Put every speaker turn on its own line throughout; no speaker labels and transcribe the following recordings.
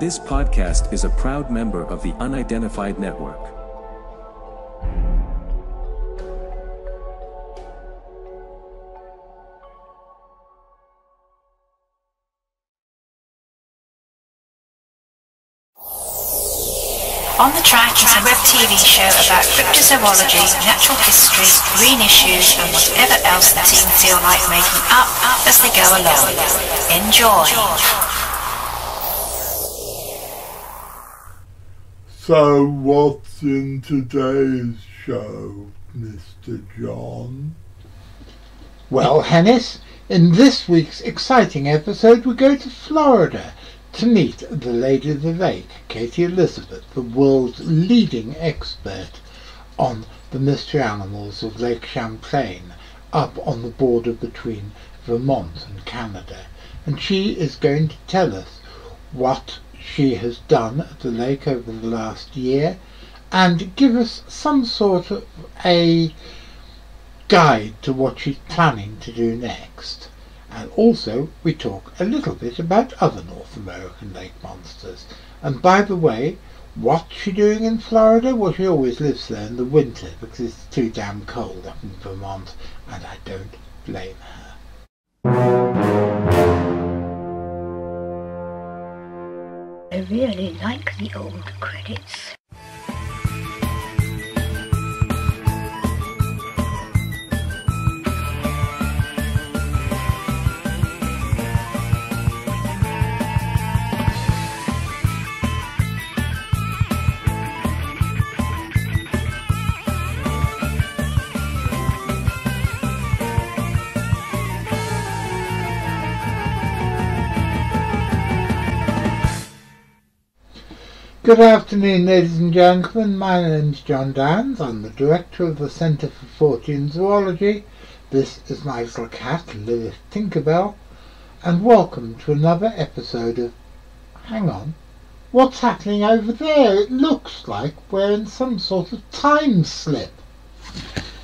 This podcast is a proud member of the Unidentified Network.
On the Track is a web TV show about cryptozoology, natural history, green issues and whatever else the team feel like making up as they go along. Enjoy!
So what's in today's show, Mr. John?
Well, Hennis, in this week's exciting episode we go to Florida to meet the Lady of the Lake, Katie Elizabeth, the world's leading expert on the mystery animals of Lake Champlain, up on the border between Vermont and Canada. And she is going to tell us what she has done at the lake over the last year and give us some sort of a guide to what she's planning to do next. And also we talk a little bit about other North American lake monsters. And by the way, what's she doing in Florida? Well, she always lives there in the winter because it's too damn cold up in Vermont, and I don't blame her.
I really like the old credits.
Good afternoon, ladies and gentlemen. My name's John Downs. I'm the director of the Centre for Fortean Zoology. This is my little cat, Lilith Tinkerbell, and welcome to another episode of... Hang on, what's happening over there? It looks like we're in some sort of time slip.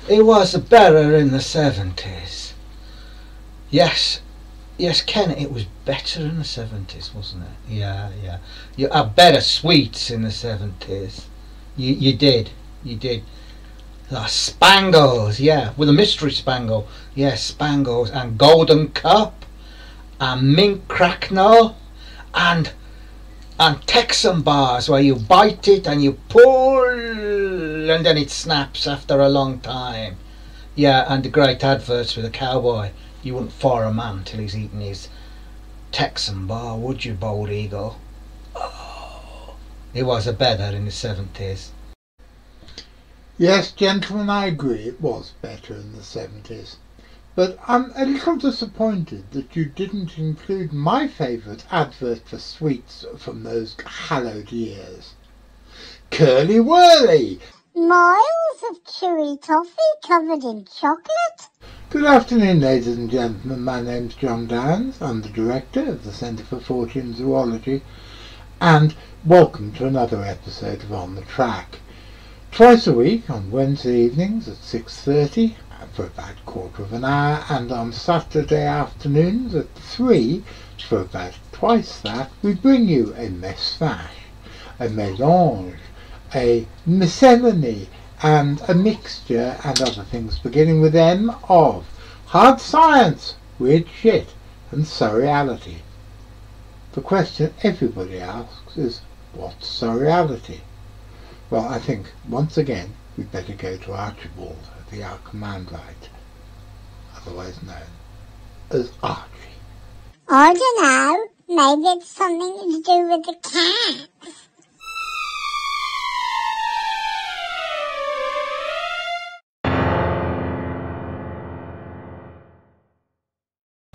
It was better in the 70s. Yes, Ken, it was better in the 70s, wasn't it? Yeah. You had better sweets in the 70s. You did. The Spangles, yeah, with a mystery spangle. Yeah, Spangles and Golden Cup and Mint Cracknell and Texan bars where you bite it and you pull and then it snaps after a long time. Yeah, and the great adverts with a cowboy. You wouldn't fire a man till he's eaten his Texan bar, would you, Bold Eagle? Oh, it was a better in the 70s.
Yes, gentlemen, I agree, it was better in the 70s. But I'm a little disappointed that you didn't include my favourite advert for sweets from those hallowed years. Curly Whirly!
Miles of chewy toffee covered in chocolate.
Good afternoon, ladies and gentlemen. My name's John Downs. I'm the director of the Centre for Fortean Zoology, and welcome to another episode of On the Track. Twice a week on Wednesday evenings at 6:30 for about a quarter of an hour, and on Saturday afternoons at 3 for about twice that, we bring you a mess-fash, a mélange, a miscellany, and a mixture and other things beginning with M of hard science, weird shit, and surreality. The question everybody asks is, what's surreality? Well, I think once again we'd better go to Archibald, the Archimandrite, otherwise known as Archie.
I don't know, maybe it's something to do with the cat.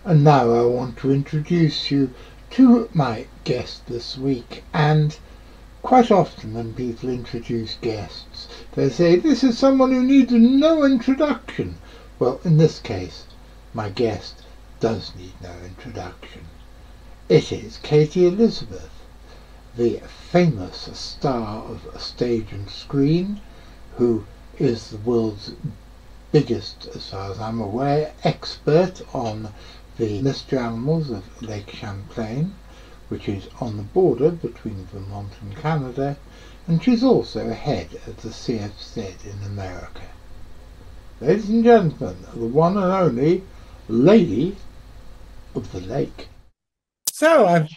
And now I want to introduce you to my guest this week. And quite often when people introduce guests, they say, this is someone who needs no introduction. Well, in this case, my guest does need no introduction. It is Katie Elizabeth, the famous star of stage and screen, who is the world's biggest, as far as I'm aware, expert on the mystery animals of Lake Champlain, which is on the border between Vermont and Canada, and she's also head of the CFZ in America. Ladies and gentlemen, the one and only Lady of the Lake. So I've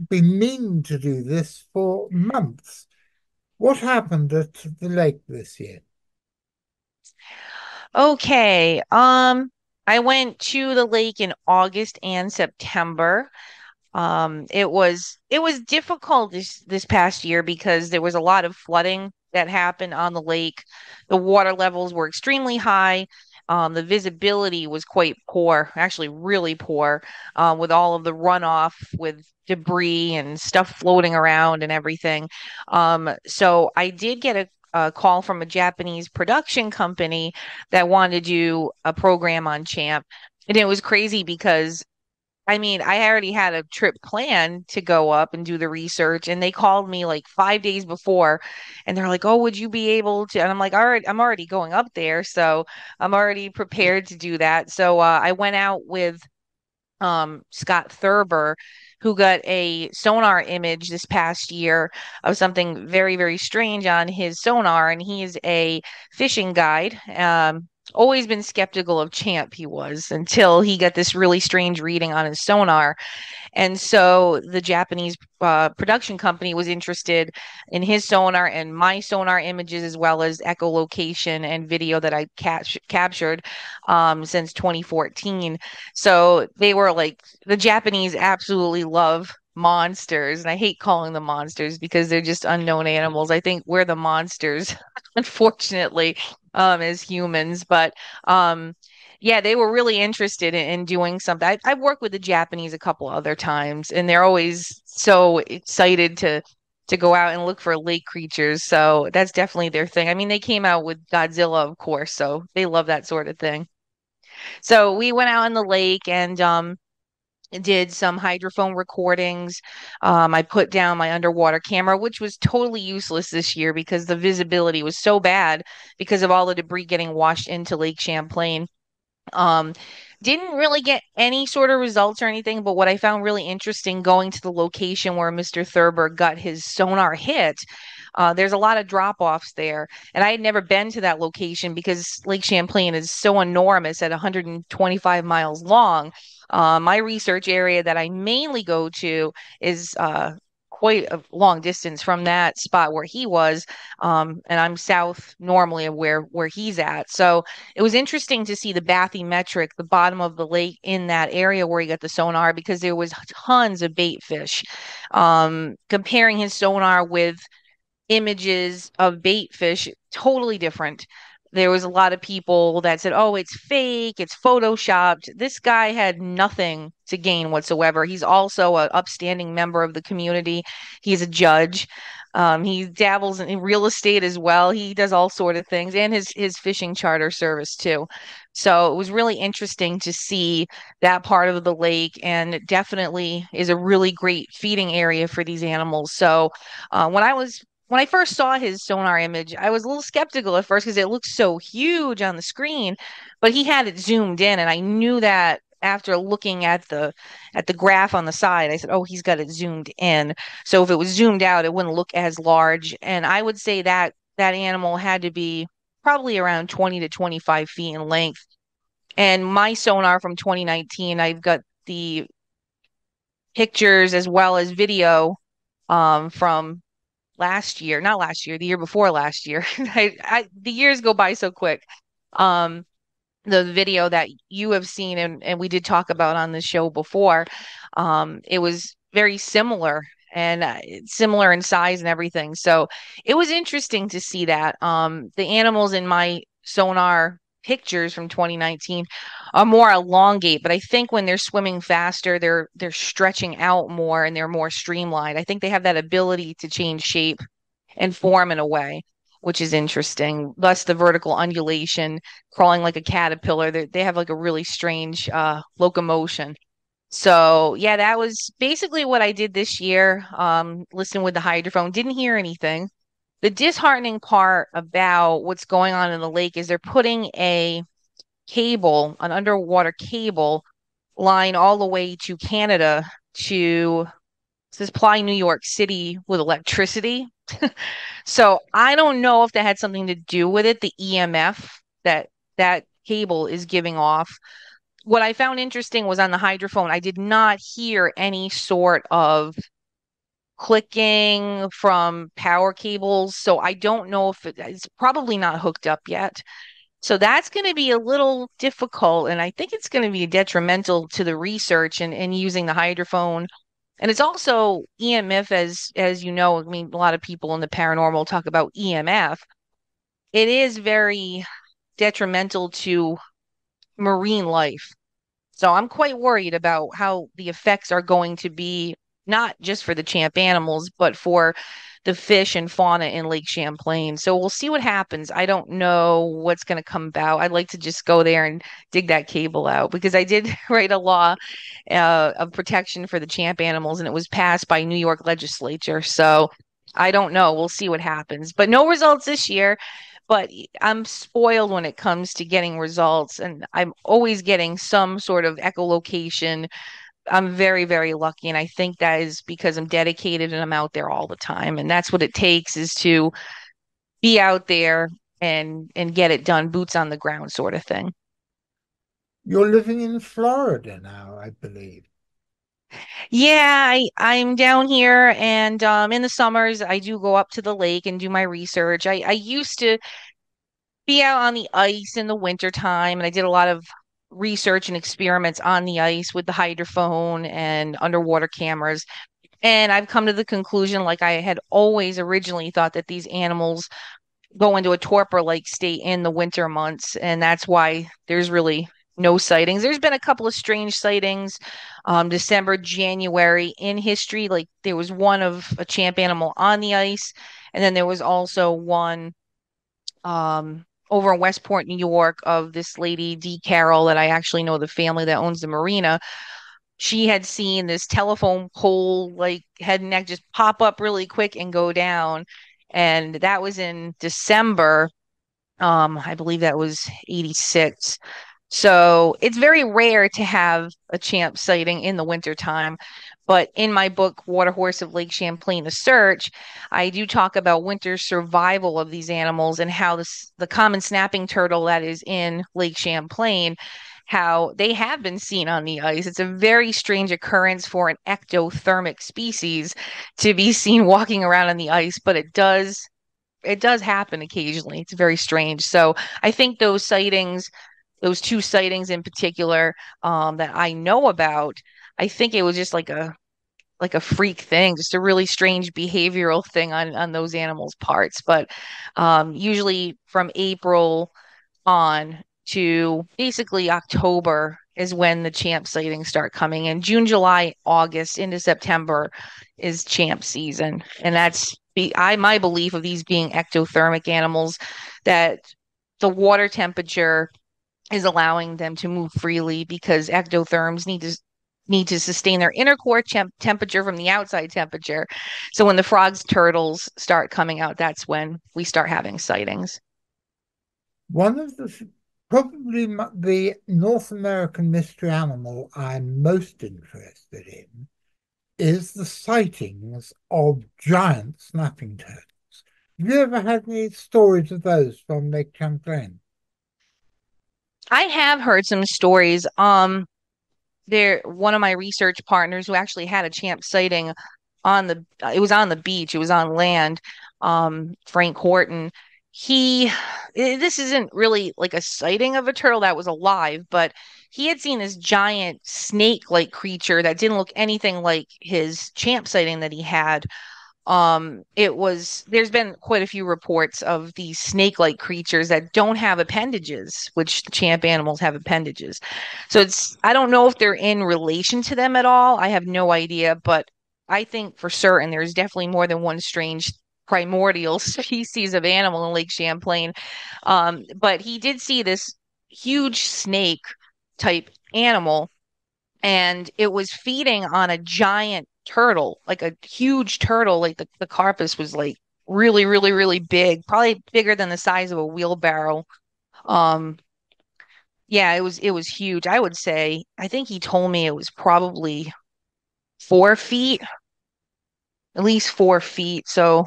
been meaning to do this for months. What happened at the lake this year?
Okay. I went to the lake in August and September. It was difficult this past year because there was a lot of flooding that happened on the lake. The water levels were extremely high. The visibility was quite poor, actually really poor, with all of the runoff with debris and stuff floating around and everything. So I did get a call from a Japanese production company that wanted to do a program on Champ. And it was crazy because I mean, I already had a trip planned to go up and do the research, and they called me like 5 days before, and they're like, "Oh, would you be able to?" And I'm like, "All right, I'm already going up there, so I'm already prepared to do that." So I went out with Scott Thurber, who got a sonar image this past year of something very, very strange on his sonar, and he is a fishing guide. Always been skeptical of Champ, he was, until he got this really strange reading on his sonar. And so the Japanese production company was interested in his sonar and my sonar images, as well as echolocation and video that I captured since 2014. So they were like, the Japanese absolutely love monsters. And I hate calling them monsters because they're just unknown animals. I think we're the monsters, unfortunately, as humans. But yeah, they were really interested in doing something. I've worked with the Japanese a couple other times, and they're always so excited to go out and look for lake creatures. So that's definitely their thing. I mean, they came out with Godzilla, of course, so they love that sort of thing. So we went out in the lake and did some hydrophone recordings. I put down my underwater camera, which was totally useless this year because the visibility was so bad because of all the debris getting washed into Lake Champlain. Um, didn't really get any sort of results or anything, but what I found really interesting going to the location where Mr. Thurber got his sonar hit, there's a lot of drop-offs there. And I had never been to that location because Lake Champlain is so enormous at 125 miles long. My research area that I mainly go to is quite a long distance from that spot where he was, and I'm south normally of where he's at. So it was interesting to see the bathymetric, the bottom of the lake in that area where he got the sonar, because there was tons of bait fish. Comparing his sonar with images of bait fish, totally different. There was a lot of people that said, "Oh, it's fake, it's photoshopped." This guy had nothing to gain whatsoever. He's also an upstanding member of the community. He's a judge. He dabbles in real estate as well. He does all sort of things, and his fishing charter service too. So it was really interesting to see that part of the lake, and it definitely is a really great feeding area for these animals. So when I first saw his sonar image, I was a little skeptical at first because it looked so huge on the screen, but he had it zoomed in, and I knew that after looking at the graph on the side. I said, "Oh, he's got it zoomed in." So if it was zoomed out, it wouldn't look as large. And I would say that that animal had to be probably around 20 to 25 feet in length. And my sonar from 2019, I've got the pictures as well as video from last year, not last year, the year before last year. The years go by so quick. Um, the video that you have seen and we did talk about on the show before, it was very similar and similar in size and everything. So it was interesting to see that. The animals in my sonar pictures from 2019 are more elongate, but I think when they're swimming faster, they're stretching out more and they're more streamlined. I think they have that ability to change shape and form in a way, which is interesting. Thus, the vertical undulation, crawling like a caterpillar. They have like a really strange locomotion. So, yeah, that was basically what I did this year. Listened with the hydrophone, didn't hear anything. The disheartening part about what's going on in the lake is they're putting a cable, an underwater cable line all the way to Canada to supply New York City with electricity. So I don't know if that had something to do with it, the EMF that that cable is giving off. What I found interesting was on the hydrophone, I did not hear any sort of clicking from power cables. So I don't know if it's probably not hooked up yet. So that's going to be a little difficult. And I think it's going to be detrimental to the research and using the hydrophone. And it's also EMF, as you know, I mean, a lot of people in the paranormal talk about EMF. It is very detrimental to marine life. So I'm quite worried about how the effects are going to be, not just for the champ animals, but for the fish and fauna in Lake Champlain. So we'll see what happens. I don't know what's going to come about. I'd like to just go there and dig that cable out because I did write a law of protection for the champ animals, and it was passed by New York legislature. So I don't know. We'll see what happens. But no results this year. But I'm spoiled when it comes to getting results, and I'm always getting some sort of echolocation. I'm very, very lucky, and I think that is because I'm dedicated and I'm out there all the time, and that's what it takes is to be out there and get it done, boots on the ground sort of thing.
You're living in Florida now, I believe.
Yeah, I'm down here, and in the summers I do go up to the lake and do my research. I used to be out on the ice in the winter time, and I did a lot of research and experiments on the ice with the hydrophone and underwater cameras. And I've come to the conclusion, like I had always originally thought, that these animals go into a torpor-like state in the winter months, and that's why there's really no sightings. There's been a couple of strange sightings, December, January in history. Like there was one of a champ animal on the ice, and then there was also one over in Westport, New York, of this lady, Dee Carroll, that I actually know the family that owns the marina. She had seen this telephone pole, like head and neck, just pop up really quick and go down. And that was in December. I believe that was 86. So it's very rare to have a champ sighting in the wintertime. But in my book, Water Horse of Lake Champlain, The Search, I do talk about winter survival of these animals and how the common snapping turtle that is in Lake Champlain, how they have been seen on the ice. It's a very strange occurrence for an ectothermic species to be seen walking around on the ice, but it does happen occasionally. It's very strange. So I think those sightings, those two sightings in particular, that I know about, I think it was just like a freak thing, just a really strange behavioral thing on those animals' parts. But usually from April on to basically October is when the champ sightings start coming in. June, July, August into September is champ season, and that's my belief of these being ectothermic animals, that the water temperature is allowing them to move freely because ectotherms need to sustain their inner core temperature from the outside temperature. So when the frogs, turtles start coming out, that's when we start having sightings.
One of probably the North American mystery animal I'm most interested in is the sightings of giant snapping turtles. Have you ever had any stories of those from Lake Champlain?
I have heard some stories. One of my research partners who actually had a champ sighting it was on the beach, it was on land. Frank Horton, this isn't really like a sighting of a turtle that was alive, but he had seen this giant snake-like creature that didn't look anything like his champ sighting that he had. There's been quite a few reports of these snake-like creatures that don't have appendages, which the champ animals have appendages. So I don't know if they're in relation to them at all. I have no idea, but I think for certain there's definitely more than one strange primordial species of animal in Lake Champlain. But he did see this huge snake type animal, and it was feeding on a giant turtle, like a huge turtle. Like the carpus was like really, really, really big, probably bigger than the size of a wheelbarrow. Um, yeah, it was huge. I would say, I think he told me it was probably 4 feet. at least 4 feet. So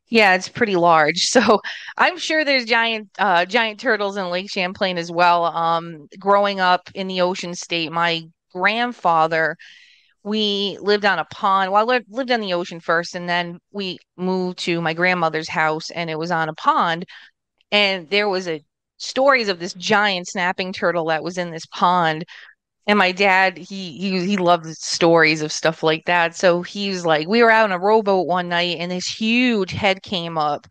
yeah, it's pretty large. So I'm sure there's giant turtles in Lake Champlain as well. Growing up in the ocean state, my grandfather, we lived on a pond. Well, I lived on the ocean first, and then we moved to my grandmother's house, and it was on a pond. And there was a stories of this giant snapping turtle that was in this pond. And my dad, he loved stories of stuff like that. So he was like, we were out on a rowboat one night, and this huge head came up,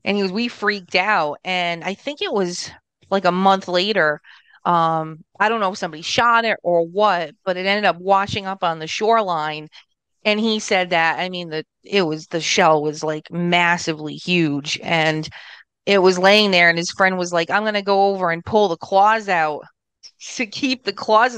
and we freaked out. And I think it was like a month later. I don't know if somebody shot it or what, but it ended up washing up on the shoreline. And he said that, I mean, the shell was like massively huge, and it was laying there, and his friend was like, I'm gonna go over and pull the claws out to keep the claws,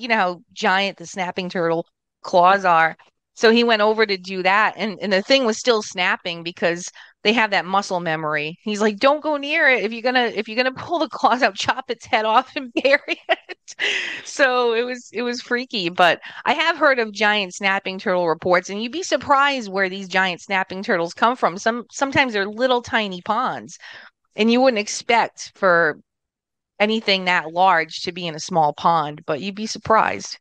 you know how giant the snapping turtle claws are. So he went over to do that, and the thing was still snapping because they have that muscle memory. He's like, don't go near it. If you're gonna pull the claws out, chop its head off and bury it. So it was freaky. But I have heard of giant snapping turtle reports, and you'd be surprised where these giant snapping turtles come from. Sometimes they're little tiny ponds, and you wouldn't expect for anything that large to be in a small pond, but you'd be surprised.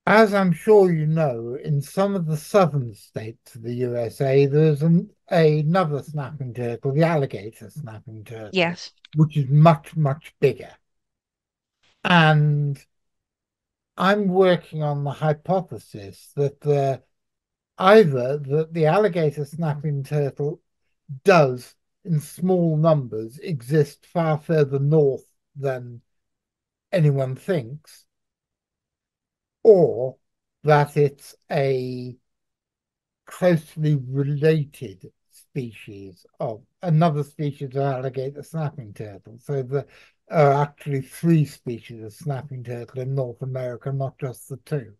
As I'm sure you know, in some of the southern states of the USA, there's another snapping turtle, the alligator snapping turtle,
Yes.
which is much, much bigger. And I'm working on the hypothesis that either that the alligator snapping turtle does, in small numbers, exist far further north than anyone thinks, or that it's a closely related species of another species of alligator snapping turtle. So there are actually three species of snapping turtle in North America, not just the two.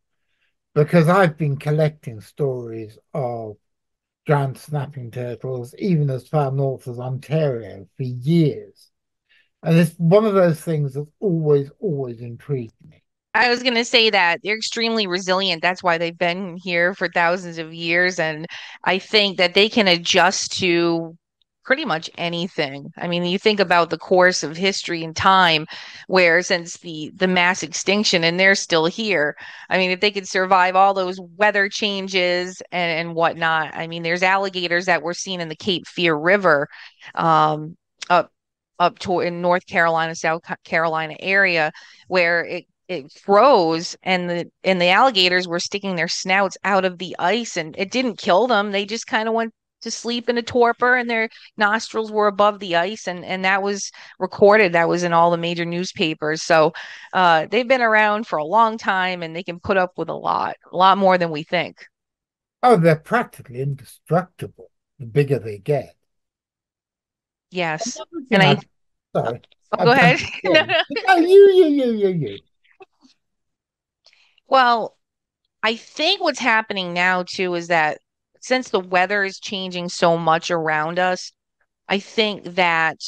Because I've been collecting stories of giant snapping turtles, even as far north as Ontario, for years. And it's one of those things that's always, always intrigued me.
I was going to say that they're extremely resilient. That's why they've been here for thousands of years. And I think that they can adjust to pretty much anything. I mean, you think about the course of history and time, where since the mass extinction, and they're still here. I mean, if they could survive all those weather changes and whatnot, I mean, there's alligators that were seen in the Cape Fear River, um, up to in North Carolina, South Carolina area, where it froze, and the alligators were sticking their snouts out of the ice, and it didn't kill them. They just kind of went to sleep in a torpor, and their nostrils were above the ice, and that was recorded. That was in all the major newspapers. So they've been around for a long time, and they can put up with a lot more than we think.
Oh, they're practically indestructible the bigger they get.
Yes.
Another
And
thing I, sorry,
oh,
I
go ahead.
bumped
No,
in.
no.
No, you.
Well, I think what's happening now too is that since the weather is changing so much around us, I think that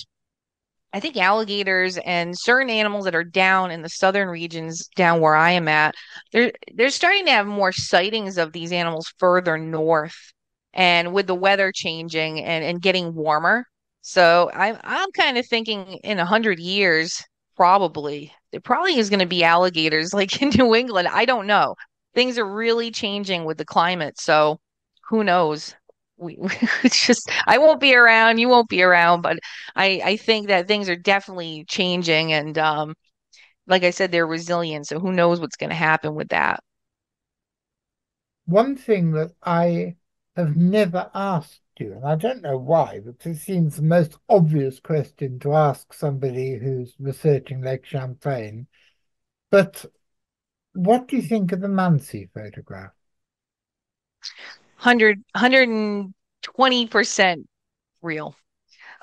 I think alligators and certain animals that are down in the southern regions, down where I am at, they're starting to have more sightings of these animals further north, and with the weather changing and getting warmer. So I'm kind of thinking in 100 years, probably there probably is going to be alligators like in New England. I don't know. Things are really changing with the climate, so who knows? We it's just I won't be around, you won't be around, but I think that things are definitely changing, and like I said, they're resilient, so who knows what's going to happen with that.
One thing that I have never asked you, and I don't know why, but it seems the most obvious question to ask somebody who's researching Lake Champlain. But what do you think of the Mansi photograph?
120% real.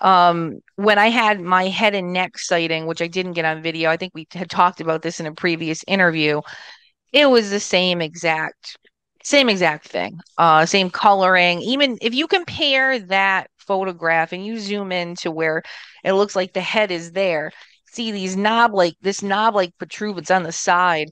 When I had my head and neck sighting, which I didn't get on video, I think we had talked about this in a previous interview. It was the same exact thing. Same coloring. Even if you compare that photograph and you zoom in to where it looks like the head is there, see this knob like protrudes on the side.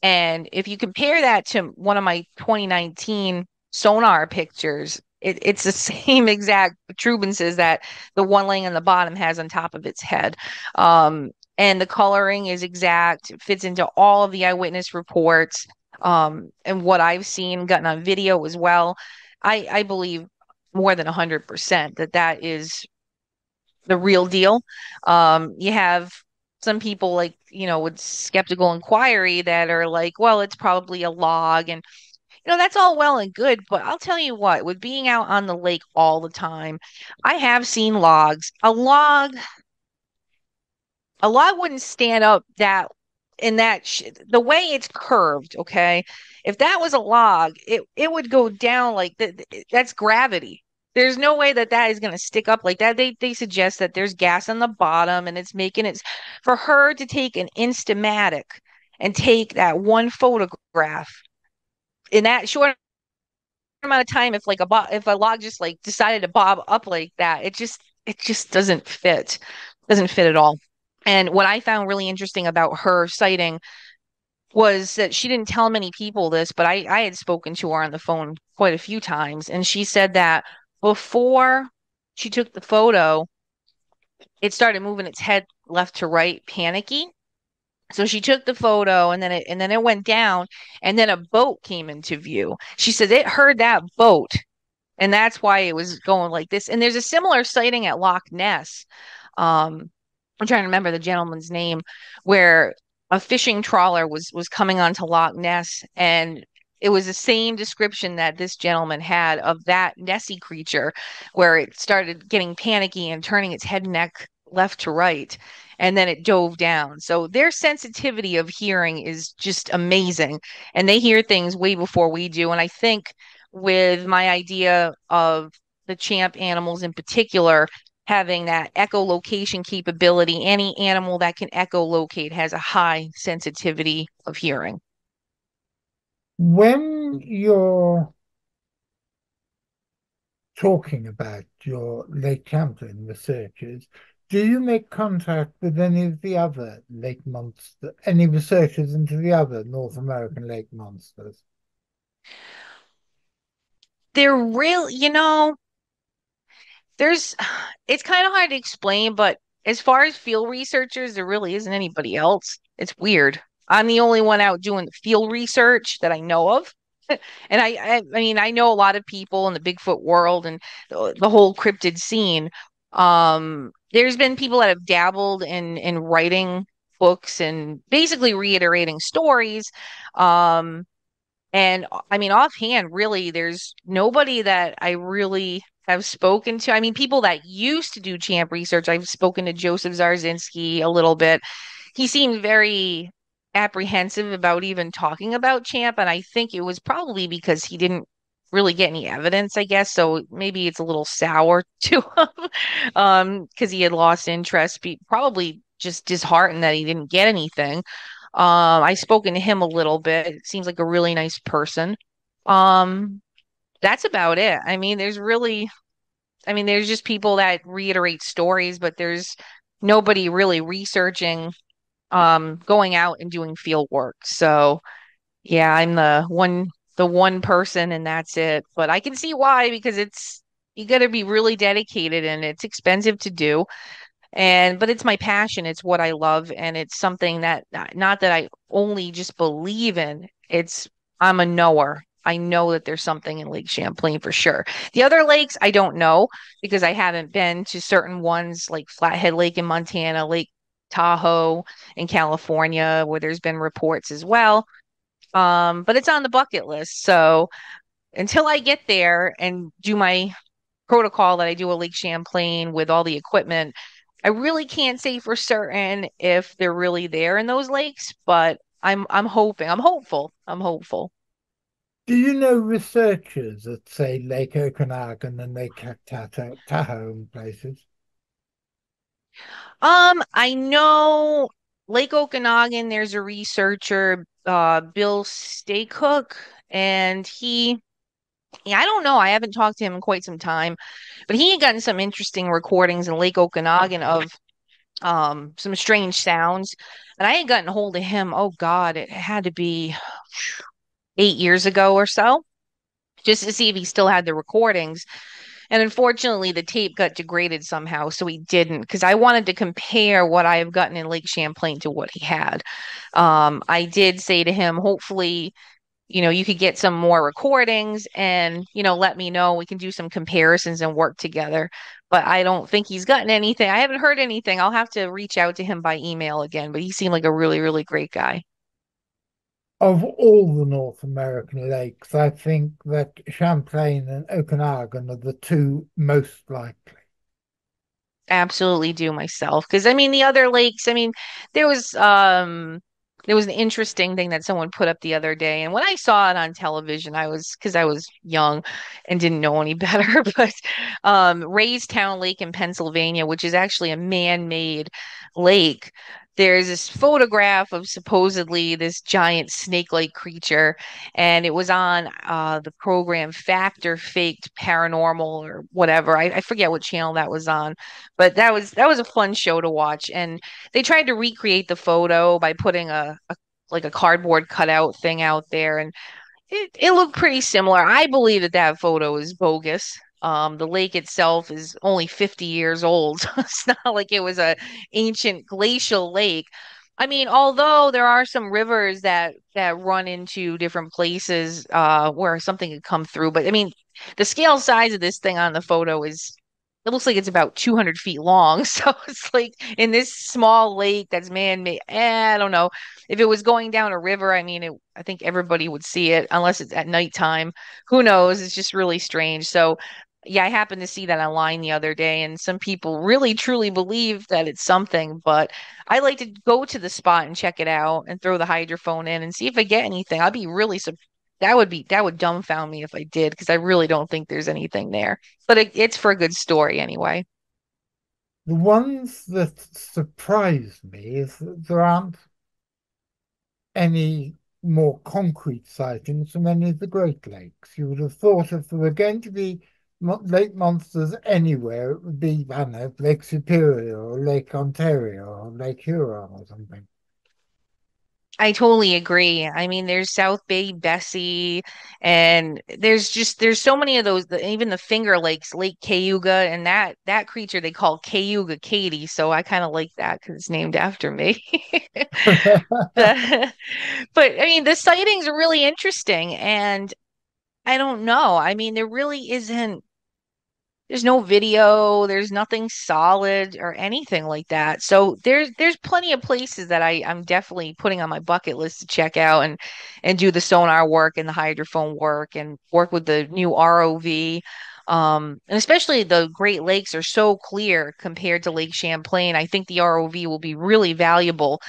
And if you compare that to one of my 2019 sonar pictures, it's the same exact protuberances that the one laying on the bottom has on top of its head. And the coloring is exact, it fits into all of the eyewitness reports, and what I've seen, gotten on video as well. I believe more than 100% that that is the real deal. You have some people like, with skeptical inquiry that are like, well, it's probably a log. And, that's all well and good. But I'll tell you what, with being out on the lake all the time, I have seen logs. A log wouldn't stand up that in that the way it's curved, okay? If that was a log, it would go down like that's gravity. There's no way that that is going to stick up like that. They suggest that there's gas on the bottom and it's making it for her to take an Instamatic and take that one photograph in that short amount of time. If like if a log just like decided to bob up like that, it just doesn't fit at all. And what I found really interesting about her sighting was that she didn't tell many people this, but I had spoken to her on the phone quite a few times. And she said that before she took the photo, it started moving its head left to right, panicky. So she took the photo and then it went down and then a boat came into view. She said it heard that boat and that's why it was going like this. And there's a similar sighting at Loch Ness. I'm trying to remember the gentleman's name, where a fishing trawler was coming onto Loch Ness, and it was the same description that this gentleman had of that Nessie creature, where it started getting panicky and turning its head and neck left to right, and then it dove down. So their sensitivity of hearing is just amazing, and they hear things way before we do. And I think with my idea of the champ animals in particular, having that echolocation capability. Any animal that can echolocate has a high sensitivity of hearing.
When you're talking about your Lake Champlain researchers, do you make contact with any of the other lake monsters, any researchers into the other North American lake monsters?
They're real, there's it's kind of hard to explain, but as far as field researchers, there really isn't anybody else. It's weird. I'm the only one out doing the field research that I know of. And I mean, I know a lot of people in the Bigfoot world and the whole cryptid scene. There's been people that have dabbled in writing books and basically reiterating stories. Um, and I mean, offhand, really, there's nobody that I really have spoken to. I mean, people that used to do champ research, I've spoken to Joseph Zarzinski a little bit. He seemed very apprehensive about even talking about champ, and I think it was probably because he didn't really get any evidence, I guess. So maybe it's a little sour to him, because he had lost interest, probably just disheartened that he didn't get anything. I've spoken to him a little bit. Seems like a really nice person. Um, that's about it. I mean, there's just people that reiterate stories, but there's nobody really researching, going out and doing field work. So yeah, I'm the one person and that's it. But I can see why, because you got to be really dedicated and it's expensive to do. But it's my passion, it's what I love, and it's something that not that I only just believe in. I'm a knower. I know that there's something in Lake Champlain for sure. The other lakes I don't know because I haven't been to certain ones like Flathead Lake in Montana, Lake Tahoe in California, where there's been reports as well. But it's on the bucket list. So until I get there and do my protocol that I do at Lake Champlain with all the equipment, I really can't say for certain if they're really there in those lakes, but I'm hoping. I'm hopeful. I'm hopeful.
Do you know researchers at, say, Lake Okanagan and Lake Tahoe and places?
I know Lake Okanagan, there's a researcher, Bill Staycook, and yeah, I don't know. I haven't talked to him in quite some time, but he had gotten some interesting recordings in Lake Okanagan of some strange sounds. And I had gotten hold of him, oh God, it had to be 8 years ago or so, just to see if he still had the recordings. And unfortunately, the tape got degraded somehow, so he didn't, because I wanted to compare what I have gotten in Lake Champlain to what he had. I did say to him, hopefully, you could get some more recordings and, let me know. We can do some comparisons and work together. But I don't think he's gotten anything. I haven't heard anything. I'll have to reach out to him by email again, but he seemed like a really, really great guy.
Of all the North American lakes, I think that Champlain and Okanagan are the two most likely.
Absolutely do myself. Because I mean the other lakes, I mean, there was um there was an interesting thing that someone put up the other day. And when I saw it on television, because I was young and didn't know any better, but Raystown Lake in Pennsylvania, which is actually a man-made lake. There's this photograph of supposedly this giant snake-like creature, and it was on the program Fact or Faked Paranormal or whatever. I forget what channel that was on, but that was a fun show to watch. And they tried to recreate the photo by putting a cardboard cutout thing out there, and it looked pretty similar. I believe that photo is bogus. The lake itself is only 50 years old. It's not like it was a ancient glacial lake. I mean, although there are some rivers that run into different places where something could come through, but I mean, the scale size of this thing on the photo it looks like it's about 200 feet long. So it's like in this small lake that's man-made. I don't know. If it was going down a river, I mean, I think everybody would see it unless it's at nighttime. Who knows? It's just really strange. So, yeah, I happened to see that online the other day, and some people really truly believe that it's something. But I like to go to the spot and check it out and throw the hydrophone in and see if I get anything. I'd be really that would dumbfound me if I did, because I really don't think there's anything there. But it's for a good story anyway.
The ones that surprise me is that there aren't any more concrete sightings from any of the Great Lakes. You would have thought if there were going to be lake monsters anywhere, it would be, I don't know, Lake Superior or Lake Ontario or Lake Huron or something.
I totally agree. I mean, there's South Bay Bessie, and there's so many of those. Even the Finger Lakes, Lake Cayuga, and that creature they call Cayuga Katy. So I kind of like that because it's named after me. The- but I mean, the sightings are really interesting, and I don't know. I mean, there really isn't. There's no video, there's nothing solid or anything like that. So there's plenty of places that I'm definitely putting on my bucket list to check out and do the sonar work and the hydrophone work and work with the new ROV. And especially the Great Lakes are so clear compared to Lake Champlain. I think the ROV will be really valuable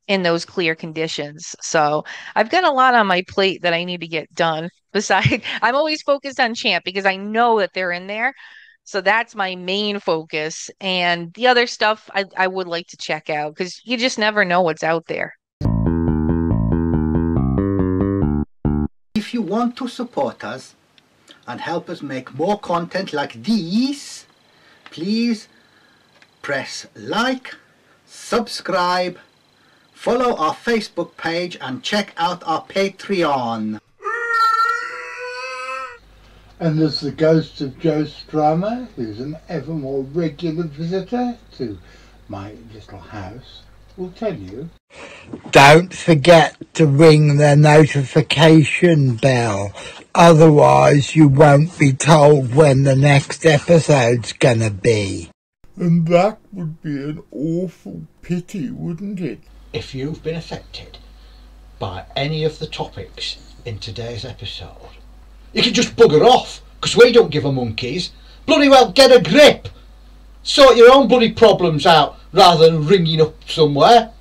in those clear conditions. So I've got a lot on my plate that I need to get done. Besides, I'm always focused on Champ because I know that they're in there. So that's my main focus. And the other stuff I would like to check out because you just never know what's out there.
If you want to support us and help us make more content like these, please press like, subscribe, follow our Facebook page and check out our Patreon.
And there's the ghost of Joe Strummer, who's an ever more regular visitor to my little house, will tell you.
Don't forget to ring the notification bell, otherwise you won't be told when the next episode's gonna be.
And that would be an awful pity, wouldn't it?
If you've been affected by any of the topics in today's episode, you can just bugger off, because we don't give a monkeys. Bloody well get a grip. Sort your own bloody problems out rather than ringing up somewhere.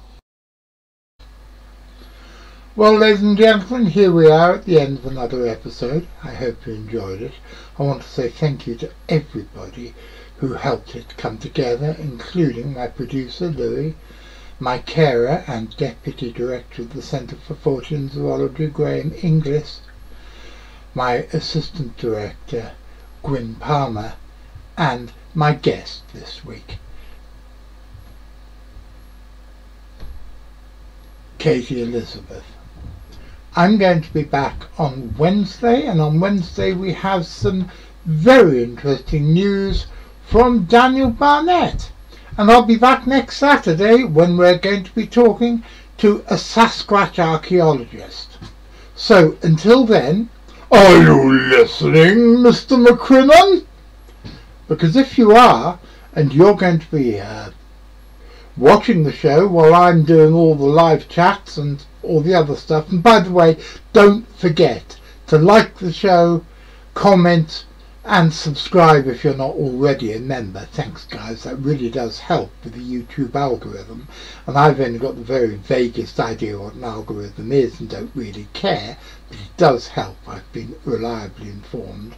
Well, ladies and gentlemen, here we are at the end of another episode. I hope you enjoyed it. I want to say thank you to everybody who helped it come together, including my producer, Louis, my carer and Deputy Director of the Centre for Fortean Zoology, Graham Inglis, my Assistant Director, Gwyn Palmer, and my guest this week, Katie Elizabeth. I'm going to be back on Wednesday, and on Wednesday we have some very interesting news from Daniel Barnett. And I'll be back next Saturday when we're going to be talking to a Sasquatch archaeologist. So until then, are you listening, Mr. McCrinnon? Because if you are, and you're going to be watching the show while I'm doing all the live chats and all the other stuff, and by the way, don't forget to like the show, comment, and subscribe if you're not already a member. Thanks guys, that really does help with the YouTube algorithm, and I've only got the very vaguest idea what an algorithm is and don't really care, but it does help. I've been reliably informed.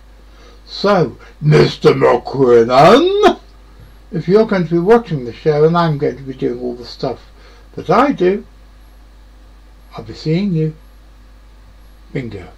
So, Mr. McCrinnon, if you're going to be watching the show and I'm going to be doing all the stuff that I do, I'll be seeing you. Bingo.